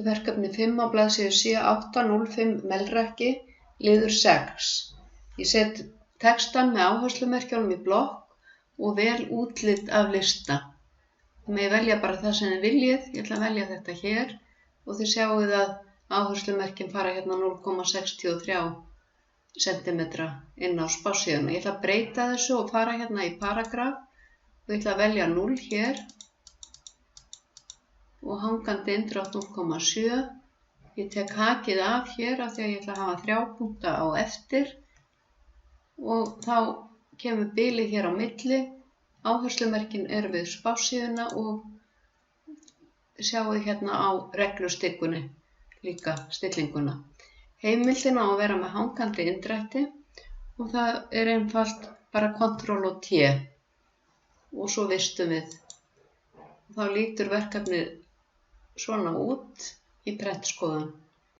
Verkefni 5 á blaðsíðu C805 melrakki, liður 6. Ég set textann með áherslumerkjunum í blokk og vel útlit af lista. Þið megið velja bara það sem þið viljið. Ég ætla að velja þetta hér og þið sjáið að áherslumerkin fara hérna 0,63 cm inn á spássíðuna. Ég ætla að breyta þessu og fara hérna í paragraf og ég ætla að velja 0 hér og hangandi inndrátt 0,7. Ég tek hakið af hér af því að ég ætla að hafa 3 punkta á eftir og þá kemur bilið hér á milli. Áherslumerkin eru við spássíðuna og sjáið hérna á reglustykkunni líka stillinguna. Heimildin á að vera með hangandi inndrætti og það er einfalt bara Ctrl og T og svo vistum við. Þá lítur verkefnið svona út í prentskoðun.